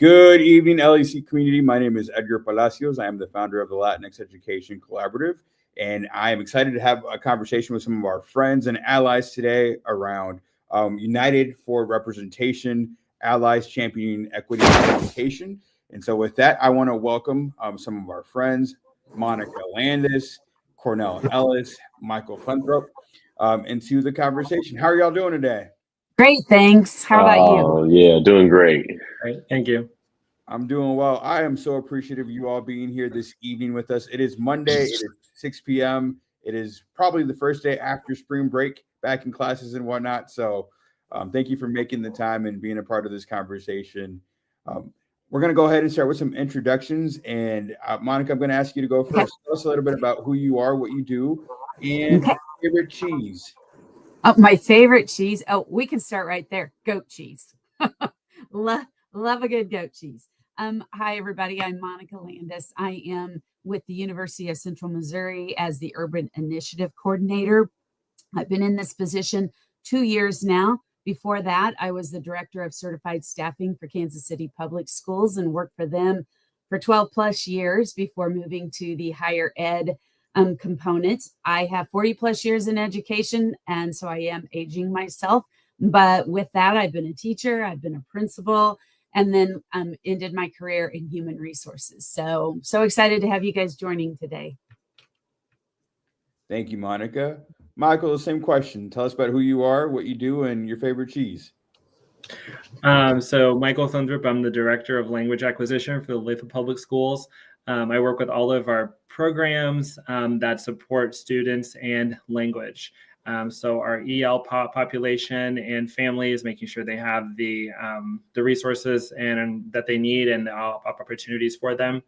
Good evening, LEC community. My name is Edgar Palacios. I am the founder of the Latinx Education Collaborative, and I am excited to have a conversation with some of our friends and allies today around United for Representation, Allies Championing Equity in Education. And so with that, I want to welcome some of our friends, Monica Landis, Cornell Ellis, Michael Funthorpe, into the conversation. How are y'all doing today? Great, thanks. How about you? Oh, yeah, doing great. Great, thank you. I'm doing well. I am so appreciative of you all being here this evening with us. It is Monday. It is 6 p.m. It is probably the first day after spring break, back in classes and whatnot. So thank you for making the time and being a part of this conversation. We're going to go ahead and start with some introductions. And Monica, I'm going to ask you to go first. Okay. Tell us a little bit about who you are, what you do, and your favorite cheese. My favorite cheese. Oh, we can start right there. Goat cheese. Love a good goat cheese. Hi, everybody. I'm Monica Landis. I am with the University of Central Missouri as the Urban Initiative Coordinator. I've been in this position 2 years now. Before that, I was the Director of Certified Staffing for Kansas City Public Schools and worked for them for 12 plus years before moving to the higher ed component. I have 40 plus years in education, and so I am aging myself. But with that, I've been a teacher, I've been a principal, and then ended my career in human resources. So excited to have you guys joining today. Thank you, Monica. Michael, the same question. Tell us about who you are, what you do, and your favorite cheese. So Michael Funthorpe, I'm the Director of Language Acquisition for the Lathrop Public Schools. I work with all of our programs that support students and language. So our EL population and families, making sure they have the resources and that they need and the opportunities for them.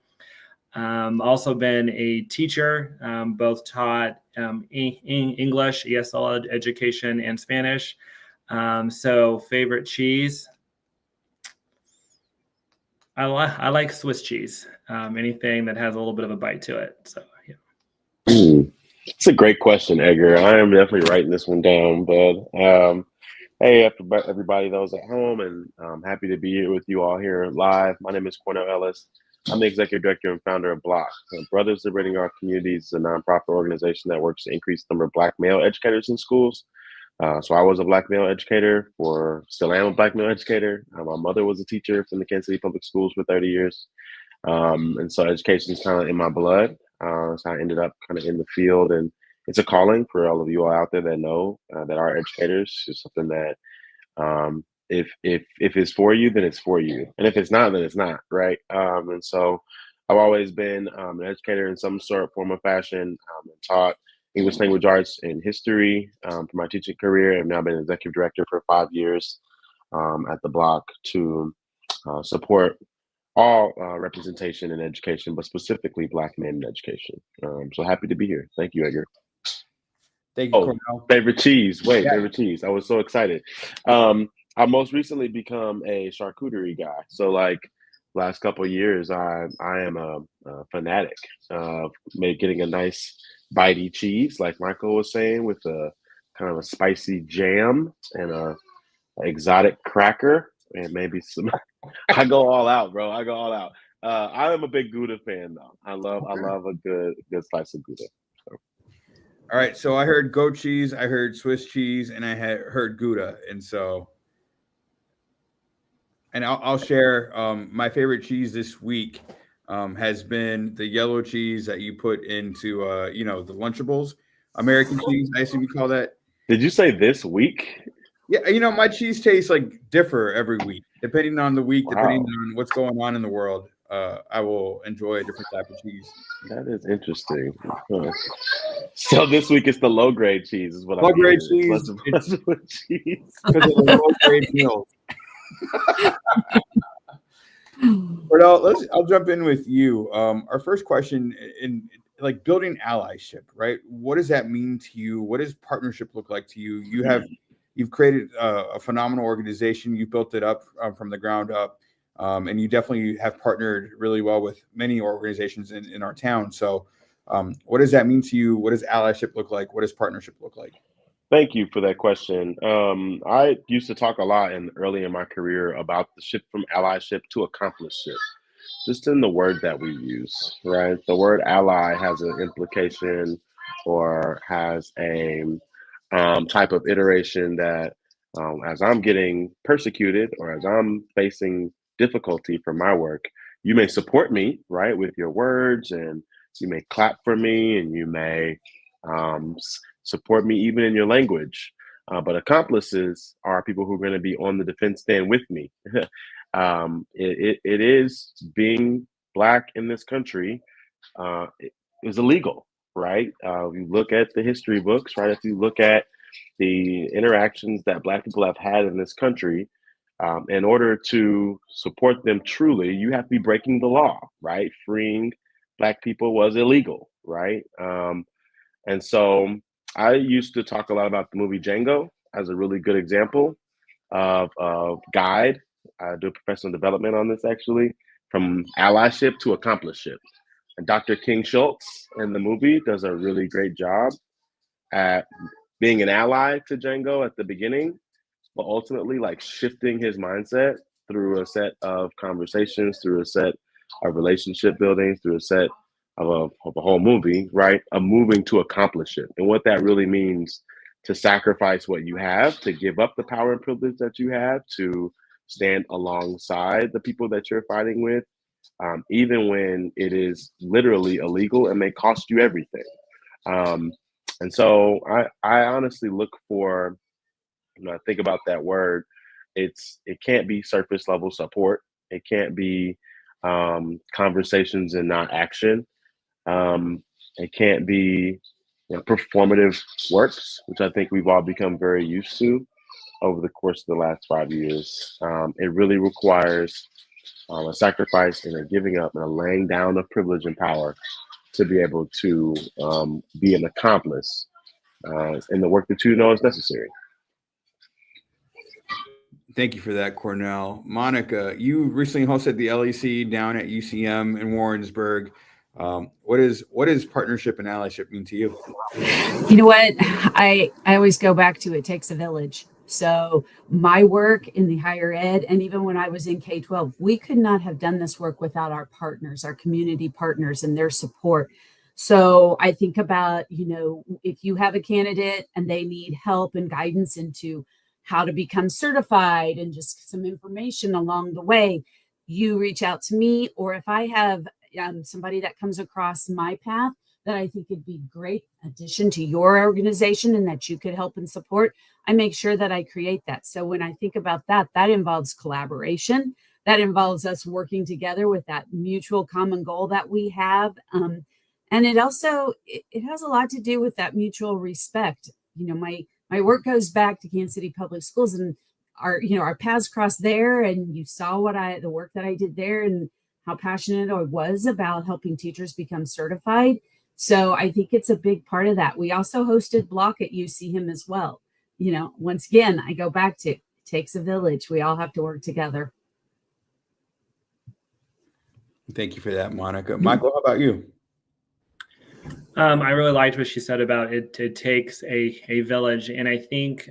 Also been a teacher, both taught English, ESL education, and Spanish. So favorite cheese. I like Swiss cheese. Anything that has a little bit of a bite to it. So yeah. It's a great question, Edgar. I am definitely writing this one down, bud. Hey, everybody, those at home, and I'm happy to be here with you all here live. My name is Cornell Ellis. I'm the Executive Director and founder of Block. Brothers Liberating Our Communities is a nonprofit organization that works to increase the number of Black male educators in schools. So I was a Black male educator, still am a Black male educator. My mother was a teacher from the Kansas City Public Schools for 30 years. And so education is kind of in my blood. So I ended up kind of in the field, and it's a calling for all of you all out there that know that are educators. It's something that if it's for you, then it's for you. And if it's not, then it's not, right? And so I've always been an educator in some form or fashion, and taught English language arts and history for my teaching career. I've now been executive director for 5 years at the Block to support all representation in education, but specifically Black men in education. So happy to be here. Thank you, Edgar. Thank you, Cornell. Favorite cheese. Favorite cheese. I was so excited. I most recently become a charcuterie guy. So like last couple of years, I am a fanatic of getting a nice bitey cheese, like Michael was saying, with a kind of a spicy jam and a exotic cracker and maybe some. I go all out, bro. I go all out. I am a big Gouda fan, though. I love a good slice of Gouda. So. All right, so I heard goat cheese, I heard Swiss cheese, and I had heard Gouda, and I'll share my favorite cheese this week has been the yellow cheese that you put into the Lunchables, American cheese. I assume you call that. Did you say this week? Yeah, my cheese tastes differ every week, depending on the week, depending on what's going on in the world. I will enjoy a different type of cheese. That is interesting. Huh. So this week it's the low grade cheese, is what I'm grade cheese. Cheese. Because of the low grade meals. But I'll jump in with you. Our first question in building allyship, right? What does that mean to you? What does partnership look like to you? You've created a phenomenal organization. You built it up from the ground up. And you definitely have partnered really well with many organizations in our town. So what does that mean to you? What does allyship look like? What does partnership look like? Thank you for that question. I used to talk a lot early in my career about the shift from allyship to accomplishment, just in the word that we use, right? The word ally has an implication or has a type of iteration that as I'm getting persecuted or as I'm facing difficulty for my work, you may support me, right, with your words, and you may clap for me, and you may support me even in your language. But accomplices are people who are going to be on the defense stand with me. It is being Black in this country is illegal, right? If you look at the history books, right? If you look at the interactions that Black people have had in this country, in order to support them truly, you have to be breaking the law, right? Freeing Black people was illegal, right? And so I used to talk a lot about the movie Django as a really good example of guide. I do professional development on this actually, from allyship to accomplishment. And Dr. King Schultz in the movie does a really great job at being an ally to Django at the beginning, but ultimately like shifting his mindset through a set of conversations, through a set of relationship building, through a set of a whole movie, right? Of moving to accomplish it. And what that really means to sacrifice what you have, to give up the power and privilege that you have, to stand alongside the people that you're fighting with, even when it is literally illegal and may cost you everything. Um, and so I honestly look for, I think about that word. It can't be surface level support. It can't be conversations and not action. It can't be performative works, which I think we've all become very used to over the course of the last 5 years. It really requires a sacrifice and a giving up and a laying down of privilege and power to be able to be an accomplice in the work that you know is necessary. Thank you for that, Cornell. Monica, you recently hosted the LEC down at UCM in Warrensburg. What is partnership and allyship mean to you? You know what? I always go back to it takes a village. So my work in the higher ed, and even when I was in K-12, we could not have done this work without our partners, our community partners, and their support. So I think about, if you have a candidate and they need help and guidance into how to become certified and just some information along the way, you reach out to me. Or if I have somebody that comes across my path that I think would be great addition to your organization and that you could help and support, I make sure that I create that. So when I think about that, that involves collaboration. That involves us working together with that mutual common goal that we have. And it also, it has a lot to do with that mutual respect. My work goes back to Kansas City Public Schools, and our paths crossed there, and you saw the work that I did there and how passionate I was about helping teachers become certified. So I think it's a big part of that. We also hosted Block at UCM as well. Once again, I go back to it takes a village. We all have to work together. Thank you for that, Monica. Michael, how about you? I really liked what she said about it. It takes a village. And I think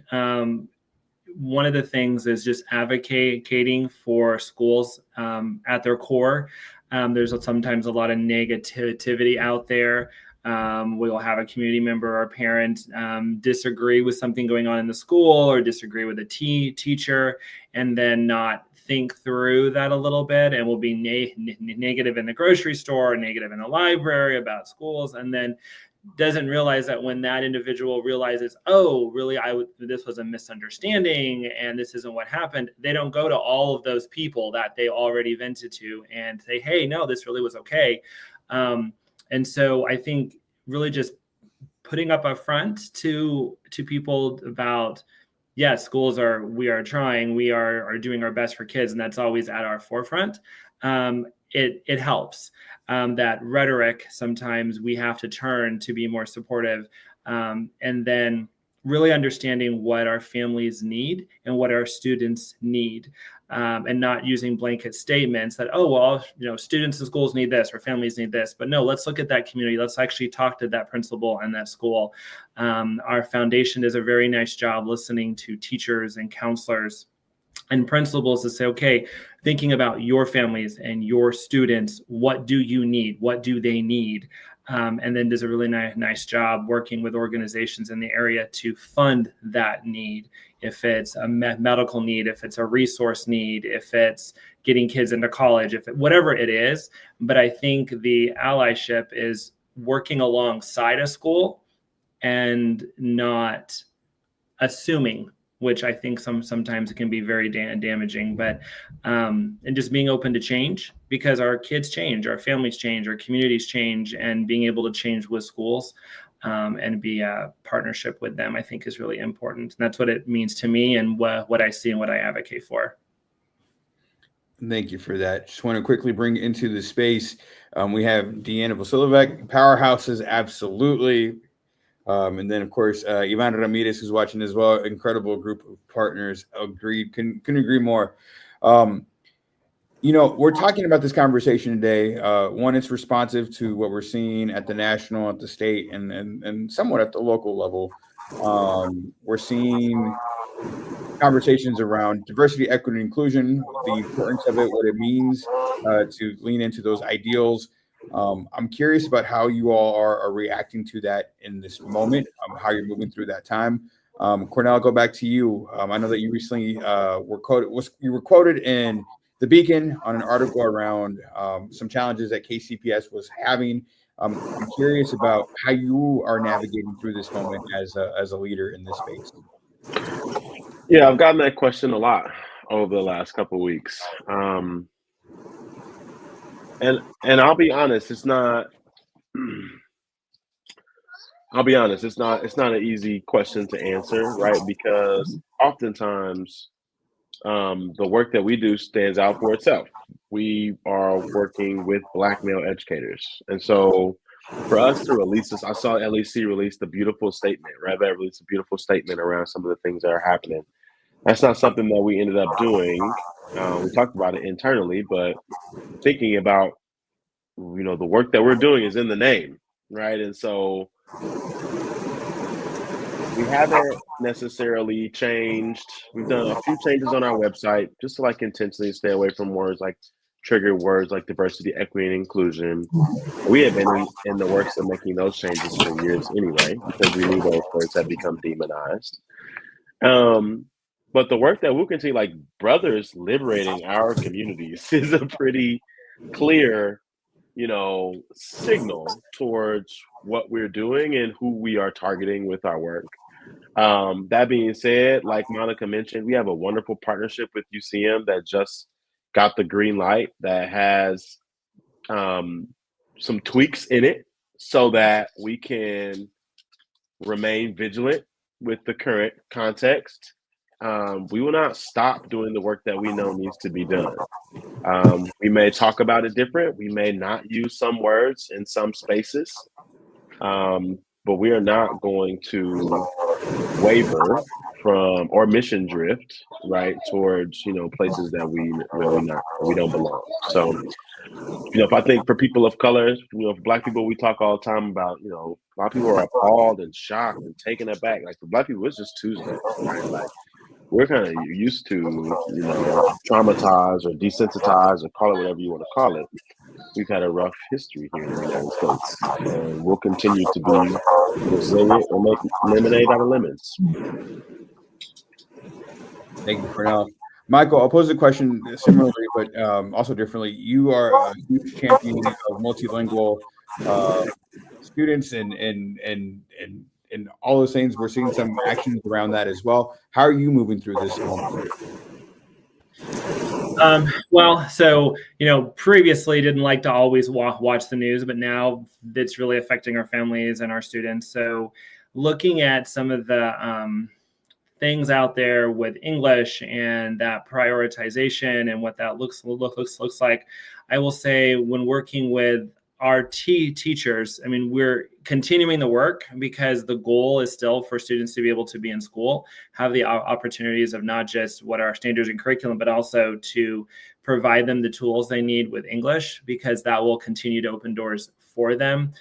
one of the things is just advocating for schools at their core. There's sometimes a lot of negativity out there. We'll have a community member or parent disagree with something going on in the school or disagree with a teacher, and then not think through that a little bit, and will be negative in the grocery store, or negative in the library about schools, and then doesn't realize that when that individual realizes, oh, really, this was a misunderstanding and this isn't what happened, they don't go to all of those people that they already vented to and say, hey, no, this really was okay. And so I think really just putting up a front to people about, yes, we are trying, we are doing our best for kids, and that's always at our forefront. It helps. That rhetoric, sometimes we have to turn to be more supportive, and then really understanding what our families need and what our students need. and not using blanket statements that, oh, well, students and schools need this or families need this. But no, let's look at that community. Let's actually talk to that principal and that school. Our foundation does a very nice job listening to teachers and counselors and principals to say, okay, thinking about your families and your students, what do you need? What do they need? And then does a really nice job working with organizations in the area to fund that need. If it's a medical need, if it's a resource need, if it's getting kids into college, whatever it is. But I think the allyship is working alongside a school and not assuming, which I think sometimes it can be very damaging, but and just being open to change, because our kids change, our families change, our communities change, and being able to change with schools and be a partnership with them, I think is really important. And that's what it means to me and what I see and what I advocate for. Thank you for that. Just want to quickly bring into the space. We have Deanna Vasilovic, powerhouses, absolutely. And then, of course, Ivana Ramirez, who's watching as well. Incredible group of partners. Agreed. Couldn't agree more. We're talking about this conversation today. One, it's responsive to what we're seeing at the national, at the state, and somewhat at the local level. We're seeing conversations around diversity, equity, and inclusion, the importance of it, what it means to lean into those ideals. I'm curious about how you all are reacting to that in this moment, how you're moving through that time. Cornell, I'll go back to you. I know that you recently were quoted in The Beacon on an article around some challenges that KCPS was having. I'm curious about how you are navigating through this moment as a leader in this space. Yeah, I've gotten that question a lot over the last couple of weeks. And I'll be honest, it's not an easy question to answer, right? Because oftentimes the work that we do stands out for itself. We are working with Black male educators. And so for us to release this, I saw LEC release the beautiful statement, right? That released a beautiful statement around some of the things that are happening. That's not something that we ended up doing. We talked about it internally, but thinking about, the work that we're doing is in the name, right? And so we haven't necessarily changed. We've done a few changes on our website just to intentionally stay away from words like trigger words like diversity, equity, and inclusion. We have been in the works of making those changes for years anyway, because we knew those words had become demonized. But the work that we'll continue, like brothers liberating our communities, is a pretty clear, signal towards what we're doing and who we are targeting with our work. That being said, like Monica mentioned, we have a wonderful partnership with UCM that just got the green light that has some tweaks in it so that we can remain vigilant with the current context. We will not stop doing the work that we know needs to be done. We may talk about it different. We may not use some words in some spaces, but we are not going to waver from or mission drift right towards places that we don't belong. So if I think for people of color, for Black people, we talk all the time about a lot of people are appalled and shocked and taken aback. Like for Black people, it's just Tuesday, right? Like we're kind of used to traumatized or desensitized or call it whatever you want to call it. We've had a rough history here in the United States, and we'll continue to be resilient and make lemonade out of lemons. Thank you, Cornell. Michael, I'll pose the question similarly, but also differently. You are a huge champion of multilingual students and all those things. We're seeing some actions around that as well. How are you moving through this moment? Previously didn't like to always watch the news, but now it's really affecting our families and our students. So looking at some of the things out there with English and that prioritization and what that looks like, I will say when working with our teachers, I mean, we're continuing the work because the goal is still for students to be able to be in school, have the opportunities of not just what are our standards and curriculum, but also to provide them the tools they need with English, because that will continue to open doors for them.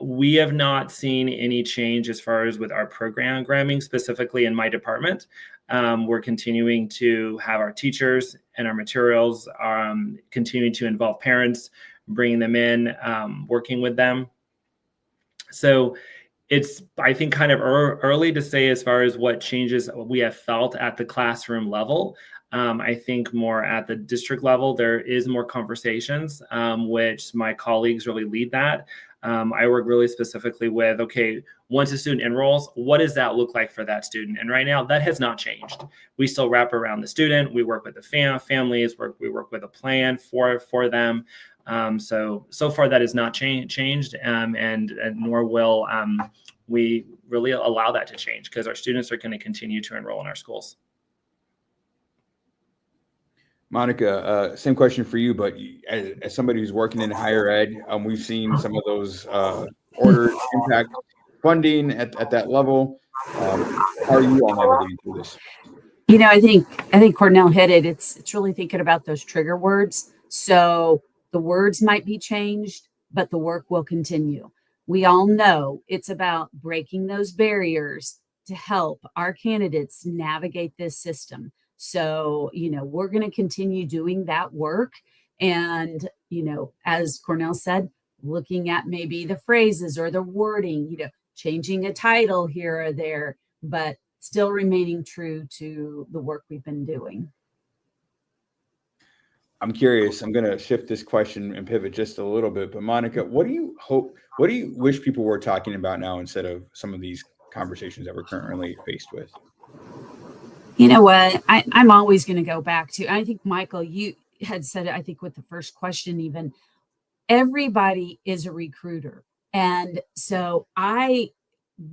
We have not seen any change as far as with our programming, specifically in my department. We're continuing to have our teachers and our materials, continuing to involve parents, bringing them in, working with them. So it's, I think, kind of early to say as far as what changes we have felt at the classroom level. I think more at the district level, there is more conversations, which my colleagues really lead that. I work really specifically with, okay, once a student enrolls, what does that look like for that student? And right now, that has not changed. We still wrap around the student. We work with the families. We work with a plan for them. So far, that has not changed, and nor will we really allow that to change, because our students are going to continue to enroll in our schools. Monica, same question for you, but as somebody who's working in higher ed, we've seen some of those orders impact funding at that level. How are you all navigating through this? You know, I think Cornell hit it. It's really thinking about those trigger words. So the words might be changed, but the work will continue. We all know it's about breaking those barriers to help our candidates navigate this system. So, you know, we're going to continue doing that work. And, you know, as Cornell said, looking at maybe the phrases or the wording, you know, changing a title here or there, but still remaining true to the work we've been doing. I'm curious. I'm going to shift this question and pivot just a little bit. But Monica, what do you wish people were talking about now instead of some of these conversations that we're currently faced with? You know what? I'm always going to go back to, I think, Michael, you had said it, I think, with the first question, even, everybody is a recruiter. And so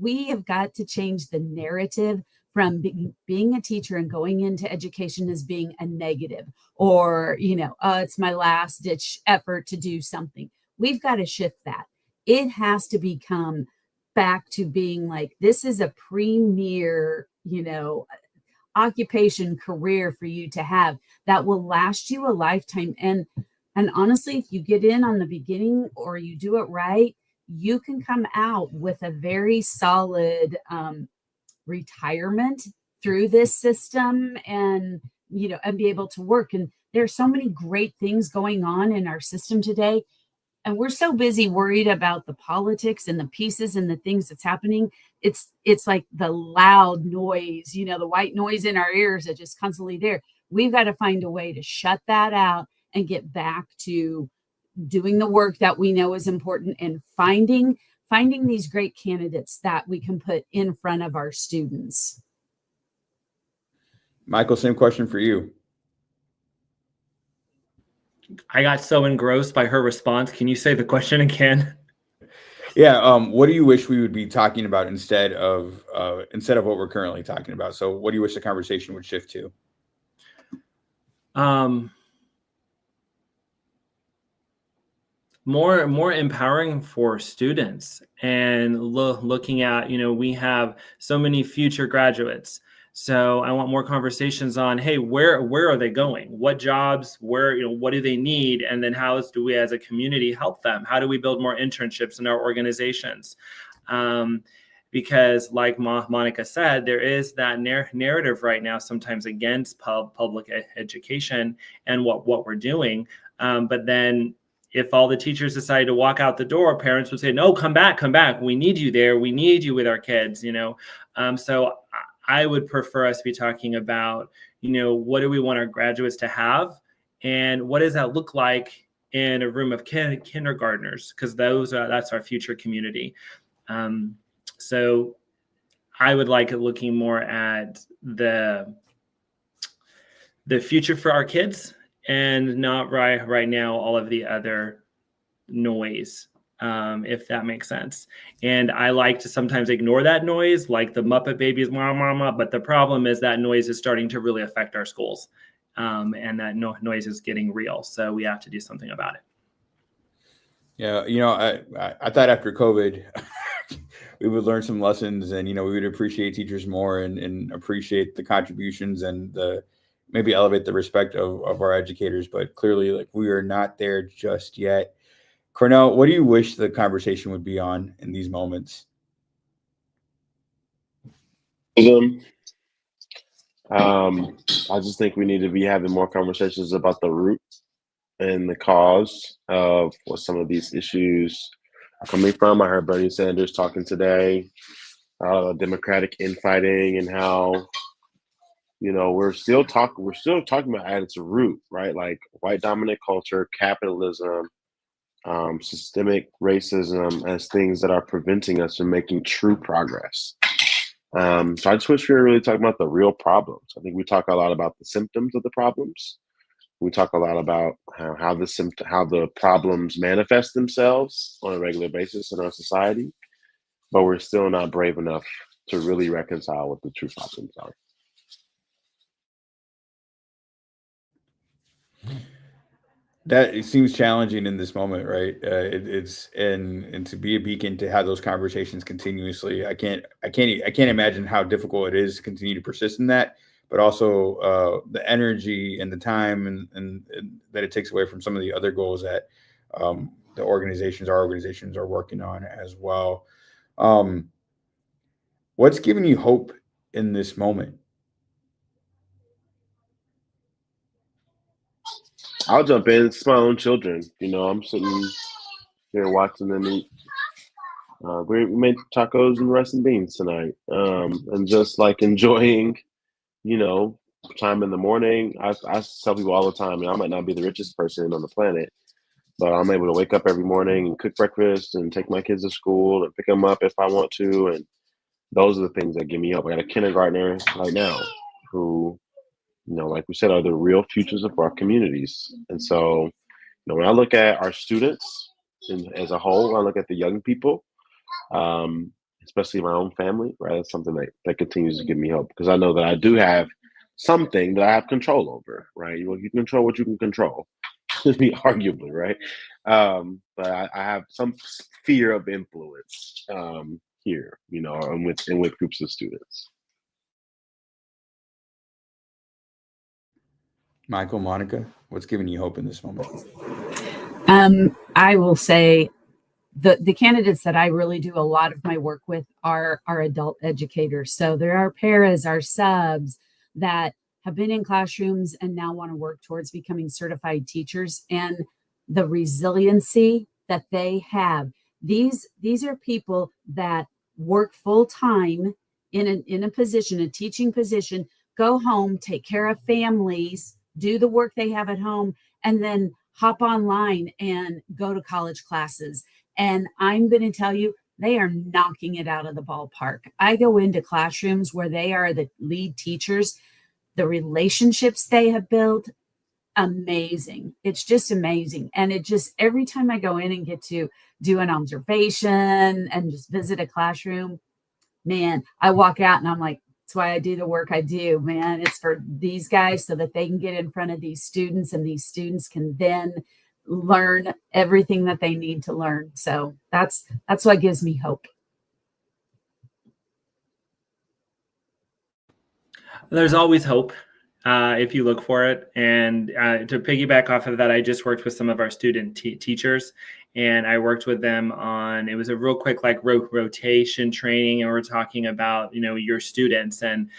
we have got to change the narrative from being a teacher and going into education as being a negative, or, you know, it's my last ditch effort to do something. We've got to shift that. It has to become back to being like, this is a premier, you know, occupation, career for you to have that will last you a lifetime. And honestly, if you get in on the beginning or you do it right, you can come out with a very solid retirement through this system, and, you know, and be able to work. And there's so many great things going on in our system today. And we're so busy worried about the politics and the pieces and the things that's happening. It's like the loud noise, you know, the white noise in our ears that just constantly there. We've got to find a way to shut that out and get back to doing the work that we know is important, and finding these great candidates that we can put in front of our students. Michael, same question for you. I got so engrossed by her response. Can you say the question again? Yeah. What do you wish we would be talking about instead of what we're currently talking about? So what do you wish the conversation would shift to? More empowering for students, and looking at, you know, we have so many future graduates. So I want more conversations on, hey, where are they going? What jobs, where, you know, what do they need? And then how do we as a community help them? How do we build more internships in our organizations? Because like Monica said, there is that narrative right now sometimes against public education and what we're doing. But then if all the teachers decided to walk out the door, parents would say, no, come back. We need you there. We need you with our kids, you know? So I would prefer us to be talking about, you know, what do we want our graduates to have? And what does that look like in a room of kindergartners? Because that's our future community. So I would like it looking more at the future for our kids, and not right now all of the other noise, if that makes sense. And I like to sometimes ignore that noise, like the Muppet Babies, mama. But the problem is that noise is starting to really affect our schools, and that noise is getting real. So we have to do something about it. Yeah, I thought after COVID, we would learn some lessons, and we would appreciate teachers more, and appreciate the contributions, and the maybe elevate the respect of our educators. But clearly, like, we are not there just yet. Cornell, what do you wish the conversation would be on in these moments? Um, I just think we need to be having more conversations about the root and the cause of what some of these issues are coming from. I heard Bernie Sanders talking today, Democratic infighting, and how we're still talking about at its root, right? Like white dominant culture, capitalism, systemic racism as things that are preventing us from making true progress. So I just wish we were really talking about the real problems. I think we talk a lot about the symptoms of the problems. We talk a lot about how the problems manifest themselves on a regular basis in our society, but we're still not brave enough to really reconcile what the true problems are. That it seems challenging in this moment, right? It's and to be a beacon to have those conversations continuously. I can't imagine how difficult it is to continue to persist in that, but also the energy and the time, and that it takes away from some of the other goals that our organizations are working on as well. Um, what's giving you hope in this moment? I'll jump in. It's my own children. I'm sitting here watching them eat. We made tacos and rice and beans tonight, and just like enjoying, you know, time in the morning. I tell people all the time, I might not be the richest person on the planet, but I'm able to wake up every morning and cook breakfast and take my kids to school and pick them up if I want to. And those are the things that give me hope. I got a kindergartner right now who, like we said, are the real futures of our communities. And so, when I look at our students as a whole, I look at the young people, um, especially my own family, right? It's something that continues to give me hope because I know that I do have something that I have control over, right? You can control what you can control, arguably, right? But I have some sphere of influence here, and with groups of students. Michael, Monica, what's giving you hope in this moment? I will say the candidates that I really do a lot of my work with are adult educators. So there are paras, our subs that have been in classrooms and now want to work towards becoming certified teachers, and the resiliency that they have. These are people that work full time in a position, a teaching position, go home, take care of families, do the work they have at home, and then hop online and go to college classes. And I'm going to tell you, they are knocking it out of the ballpark. I go into classrooms where they are the lead teachers. The relationships they have built, amazing. It's just amazing. And it just, every time I go in and get to do an observation and just visit a classroom, man, I walk out and I'm like, that's why I do the work I do, man. It's for these guys so that they can get in front of these students and these students can then learn everything that they need to learn. So that's what gives me hope. There's always hope if you look for it. And to piggyback off of that, I just worked with some of our student teachers, and I worked with them on, it was a real quick like rotation training, and we're talking about, your students and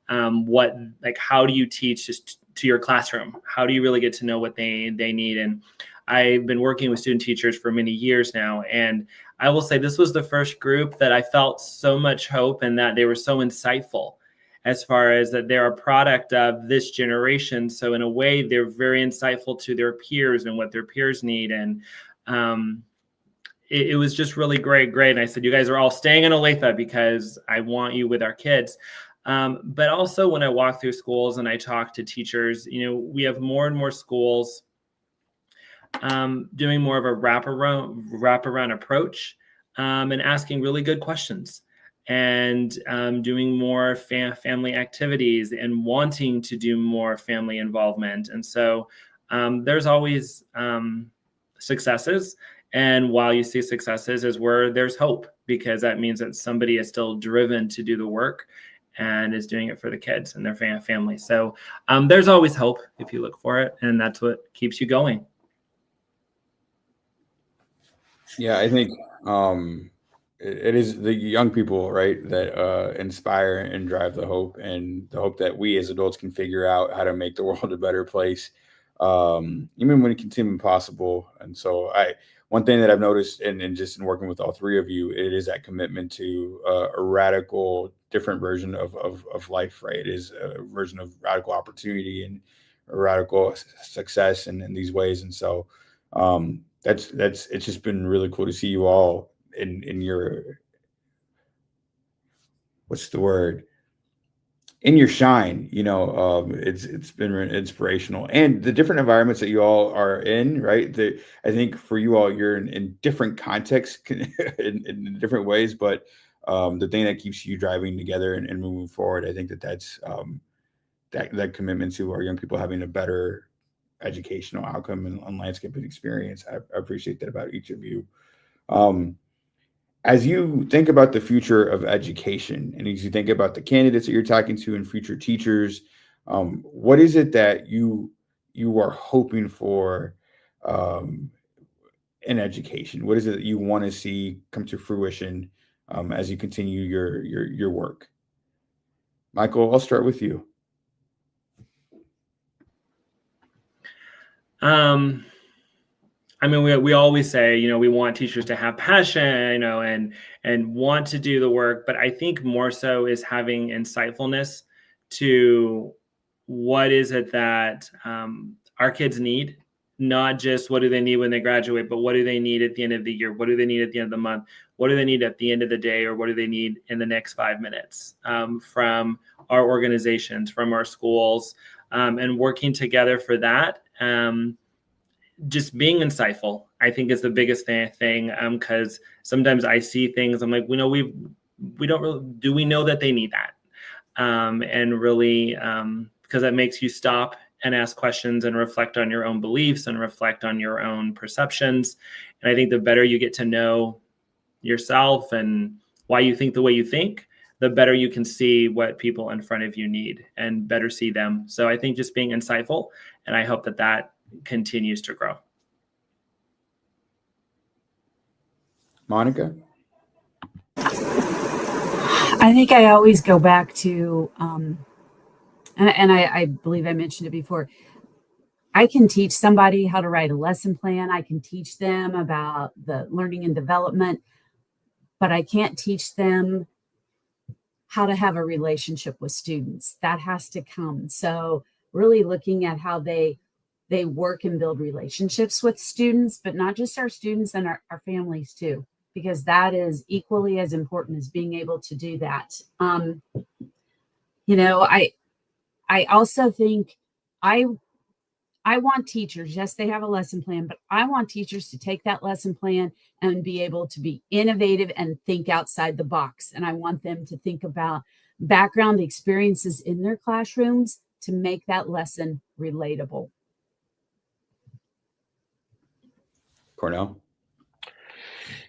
how do you teach just to your classroom? How do you really get to know what they need? And I've been working with student teachers for many years now, and I will say this was the first group that I felt so much hope and that they were so insightful, as far as that they're a product of this generation. So in a way, they're very insightful to their peers and what their peers need. And it was just really great. And I said, you guys are all staying in Olathe because I want you with our kids. But also when I walk through schools and I talk to teachers, we have more and more schools doing more of a wraparound approach and asking really good questions, and doing more family activities and wanting to do more family involvement. And so there's always successes, And while you see successes is where there's hope, because that means that somebody is still driven to do the work and is doing it for the kids and their family. So there's always hope if you look for it, and that's what keeps you going. Yeah, I think it is the young people, right, that inspire and drive the hope, and the hope that we as adults can figure out how to make the world a better place, even when it can seem impossible. And so, one thing that I've noticed, and just in working with all three of you, it is that commitment to a radical, different version of life, right? It is a version of radical opportunity and a radical success in these ways. And so, that's it's just been really cool to see you all in your, what's the word, in your shine. It's been inspirational, and the different environments that you all are in, right? I think for you all, you're in different contexts in different ways, but the thing that keeps you driving together and moving forward, I think that's that commitment to our young people having a better educational outcome and landscaping experience. I appreciate that about each of you. As you think about the future of education, and as you think about the candidates that you're talking to and future teachers, what is it that you are hoping for in education? What is it that you want to see come to fruition as you continue your work? Michael, I'll start with you. I mean, we always say, we want teachers to have passion, and want to do the work. But I think more so is having insightfulness to what is it that our kids need, not just what do they need when they graduate, but what do they need at the end of the year? What do they need at the end of the month? What do they need at the end of the day? Or what do they need in the next 5 minutes from our organizations, from our schools, and working together for that. Just being insightful, I think, is the biggest thing. Because sometimes I see things, I'm like, we don't really, do we know that they need that? And really, because that makes you stop and ask questions and reflect on your own beliefs and reflect on your own perceptions. And I think the better you get to know yourself and why you think the way you think, the better you can see what people in front of you need and better see them. So I think just being insightful, and I hope that continues to grow. Monica? I think I always go back to, and I believe I mentioned it before, I can teach somebody how to write a lesson plan. I can teach them about the learning and development, but I can't teach them how to have a relationship with students. That has to come. So really looking at how they work and build relationships with students, but not just our students, and our families too, because that is equally as important as being able to do that. I also think I want teachers, yes, they have a lesson plan, but I want teachers to take that lesson plan and be able to be innovative and think outside the box. And I want them to think about background experiences in their classrooms to make that lesson relatable. Cornell?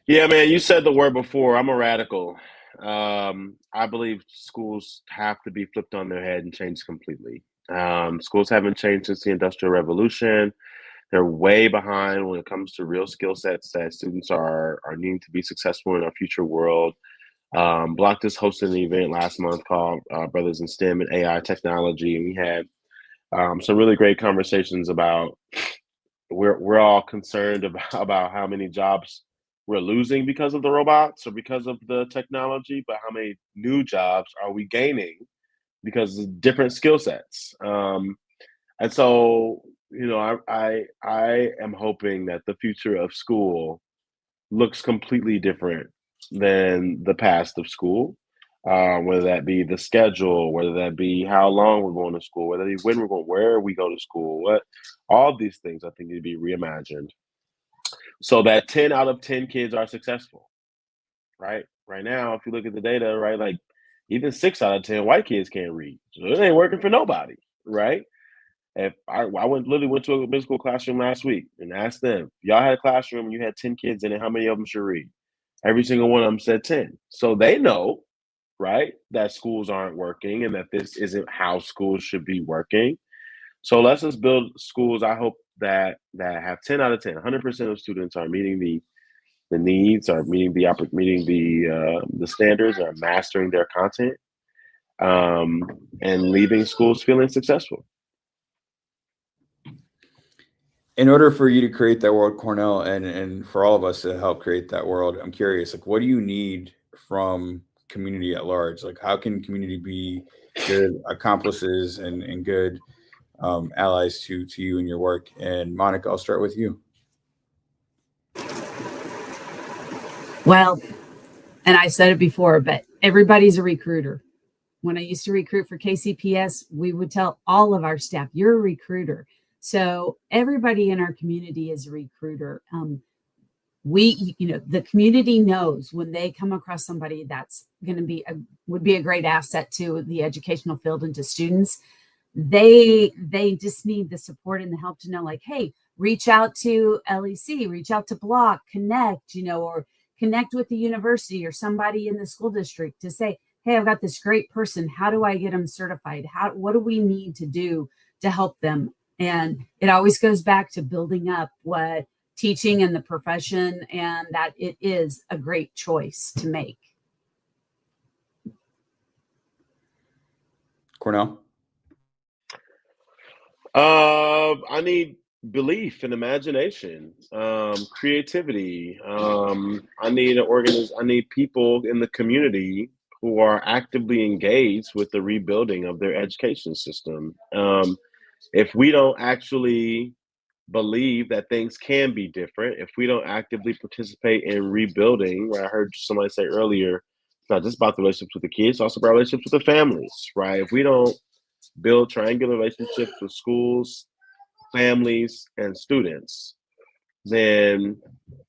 Yeah, man, you said the word before. I'm a radical. I believe schools have to be flipped on their head and changed completely. Schools haven't changed since the Industrial Revolution. They're way behind when it comes to real skill sets that students are needing to be successful in our future world. Block just hosted an event last month called Brothers in STEM and AI Technology, and we had some really great conversations about we're all concerned about how many jobs we're losing because of the robots or because of the technology, but how many new jobs are we gaining because of different skill sets. And so, I am hoping that the future of school looks completely different than the past of school. Whether that be the schedule, whether that be how long we're going to school, whether that be when we're going, where we go to school, all these things I think need to be reimagined so that 10 out of 10 kids are successful. Right now, if you look at the data, right, like even 6 out of 10 white kids can't read, so it ain't working for nobody, right? If I literally went to a middle school classroom last week and asked them, y'all had a classroom and you had 10 kids in it, how many of them should read? Every single one of them said 10. So they know, right, that schools aren't working and that this isn't how schools should be working. So let's just build schools. I hope that have 10 out of 10, 100% of students are meeting the needs, are meeting the standards, are mastering their content, and leaving schools feeling successful. In order for you to create that world, Cornell, and for all of us to help create that world, I'm curious, like, what do you need from community at large? Like, how can community be good accomplices and good allies to you and your work? And Monica, I'll start with you. Well, and I said it before, but everybody's a recruiter. When I used to recruit for KCPS, we would tell all of our staff, you're a recruiter. So everybody in our community is a recruiter. The community knows when they come across somebody that's going to would be a great asset to the educational field and to students. They just need the support and the help to know, like, hey, reach out to LEC, reach out to Block, connect, or connect with the university or somebody in the school district to say, hey, I've got this great person. How do I get them certified? What do we need to do to help them? And it always goes back to building up what teaching and the profession, and that it is a great choice to make. Cornell? I need belief and imagination, creativity. I need people in the community who are actively engaged with the rebuilding of their education system. If we don't actually believe that things can be different, if we don't actively participate in rebuilding, where I heard somebody say earlier, it's not just about the relationships with the kids, it's also about relationships with the families, right? If we don't build triangular relationships with schools, families, and students, then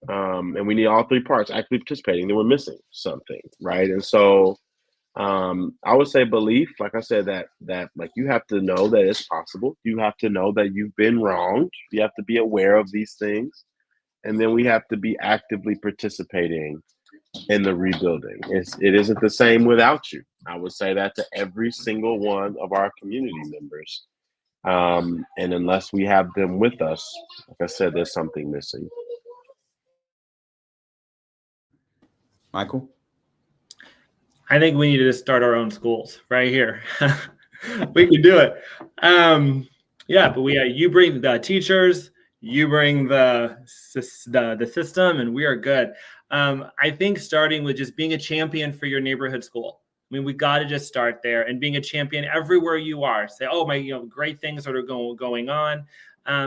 and we need all three parts actively participating, then we're missing something, right? And so I would say belief, like I said, that like you have to know that it's possible. You have to know that you've been wronged. You have to be aware of these things. And then we have to be actively participating in the rebuilding. It isn't the same without you. I would say that to every single one of our community members. And unless we have them with us, like I said, there's something missing. Michael? I think we need to start our own schools right here. We can do it. But you bring the teachers, you bring the system, and we are good. I think starting with just being a champion for your neighborhood school. I mean, we got to just start there and being a champion everywhere you are. Say, oh, my, great things that are going on,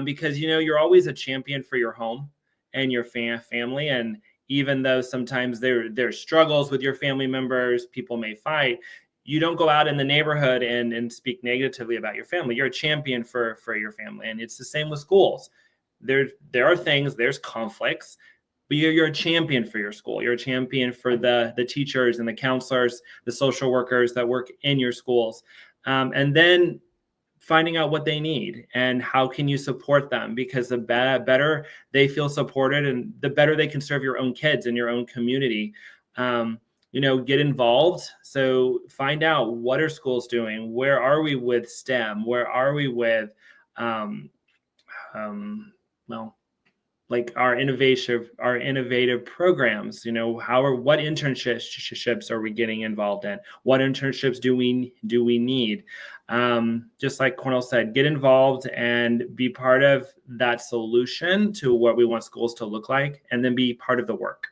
because you're always a champion for your home and your family. And even though sometimes there's struggles with your family members, people may fight, you don't go out in the neighborhood and speak negatively about your family. You're a champion for your family. And it's the same with schools. There are things, there's conflicts, but you're a champion for your school. You're a champion for the teachers and the counselors, the social workers that work in your schools. And then finding out what they need and how can you support them, because the better they feel supported and the better they can serve your own kids in your own community. Get involved. So find out, what are schools doing? Where are we with STEM? Where are we with, like our innovative programs? What internships are we getting involved in? What internships do we need? Just like Cornell said, get involved and be part of that solution to what we want schools to look like, and then be part of the work.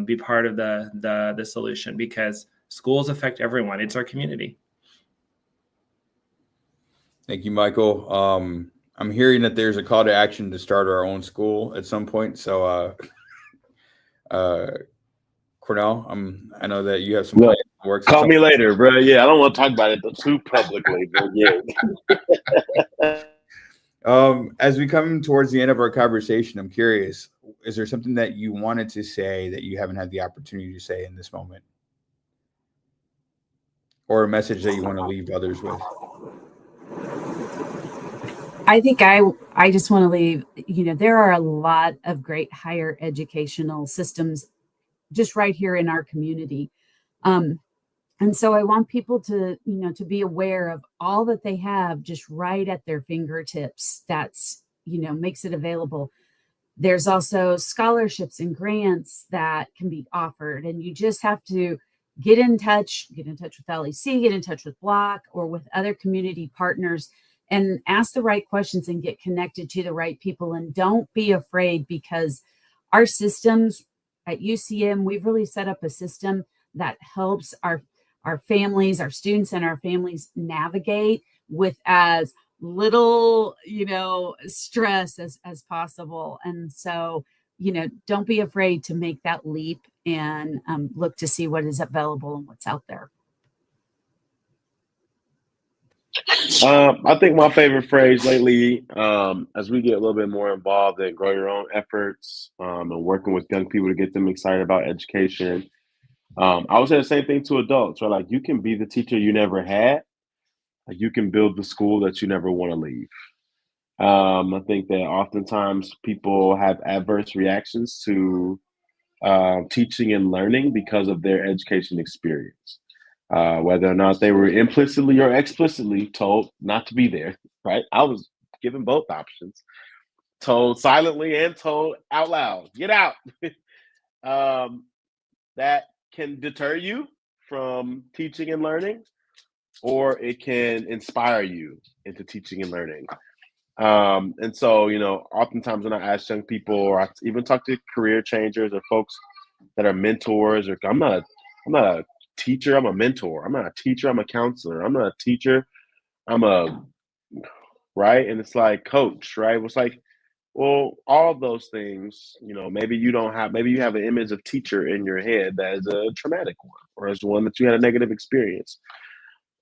Be part of the solution, because schools affect everyone. It's our community. Thank you, Michael. I'm hearing that there's a call to action to start our own school at some point. So, Cornell, I know that you have some plans in the works. Call me later, bro. Yeah, I don't want to talk about it too publicly, but yeah. As we come towards the end of our conversation, I'm curious, is there something that you wanted to say that you haven't had the opportunity to say in this moment? Or a message that you want to leave others with? I think I just want to leave, there are a lot of great higher educational systems just right here in our community. And so I want people to, to be aware of all that they have just right at their fingertips. That's, makes it available. There's also scholarships and grants that can be offered, and you just have to get in touch with LEC, get in touch with Block or with other community partners and ask the right questions and get connected to the right people. And don't be afraid, because our systems at UCM, we've really set up a system that helps our families, our students and our families navigate with as little, stress as possible. And so, don't be afraid to make that leap and look to see what is available and what's out there. I think my favorite phrase lately, as we get a little bit more involved in grow your own efforts and working with young people to get them excited about education, I would say the same thing to adults, right? Like, you can be the teacher you never had. Like, you can build the school that you never want to leave. I think that oftentimes people have adverse reactions to teaching and learning because of their education experience, whether or not they were implicitly or explicitly told not to be there, right? I was given both options, told silently and told out loud, get out. That can deter you from teaching and learning, or it can inspire you into teaching and learning. And so, oftentimes when I ask young people, or I even talk to career changers or folks that are mentors, or I'm not a teacher, I'm a mentor. I'm not a teacher, I'm a counselor. I'm not a teacher, right? And it's like, coach, right? It's like, well, all of those things, maybe you have an image of teacher in your head that is a traumatic one, or is one that you had a negative experience.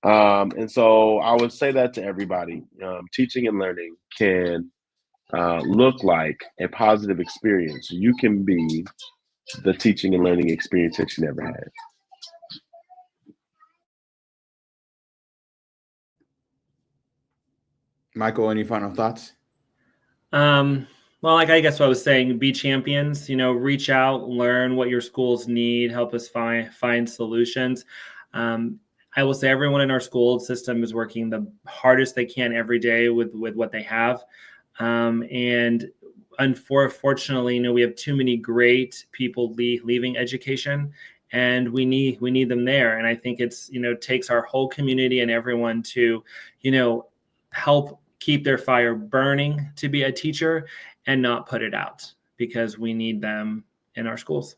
And so I would say that to everybody. Teaching and learning can look like a positive experience. You can be the teaching and learning experience that you never had. Michael, any final thoughts? Well, like I guess what I was saying, be champions, reach out, learn what your schools need, help us find solutions. I will say everyone in our school system is working the hardest they can every day with what they have. And unfortunately, we have too many great people leaving education, and we need them there. And I think it's, takes our whole community and everyone to, help keep their fire burning to be a teacher and not put it out, because we need them in our schools.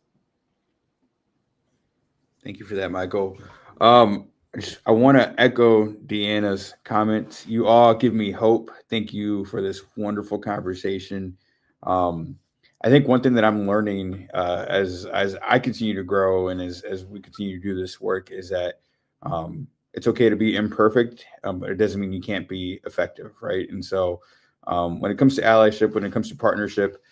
Thank you for that, Michael. I want to echo Deanna's comments. You all give me hope. Thank you for this wonderful conversation. I think one thing that I'm learning as I continue to grow and as we continue to do this work is that it's okay to be imperfect, but it doesn't mean you can't be effective, right? And so when it comes to allyship, when it comes to partnership,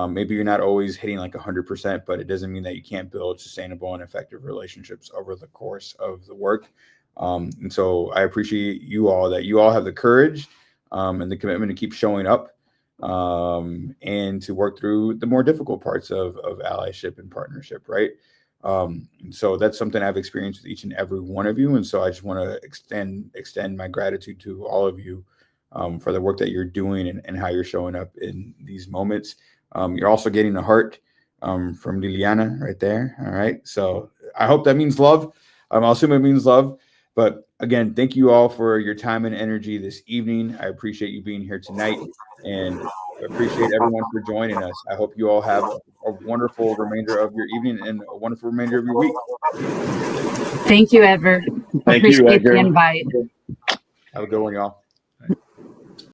maybe you're not always hitting like 100%, but it doesn't mean that you can't build sustainable and effective relationships over the course of the work. And so I appreciate you all, that you all have the courage and the commitment to keep showing up and to work through the more difficult parts of allyship and partnership, right? And so that's something I've experienced with each and every one of you. And so I just want to extend my gratitude to all of you for the work that you're doing and how you're showing up in these moments. You're also getting a heart from Liliana right there. All right. So I hope that means love. I'll assume it means love. But again, thank you all for your time and energy this evening. I appreciate you being here tonight, and I appreciate everyone for joining us. I hope you all have a wonderful remainder of your evening and a wonderful remainder of your week. Thank you, Edward. Thank you, Appreciate Edgar. the invite. Have a good one, y'all.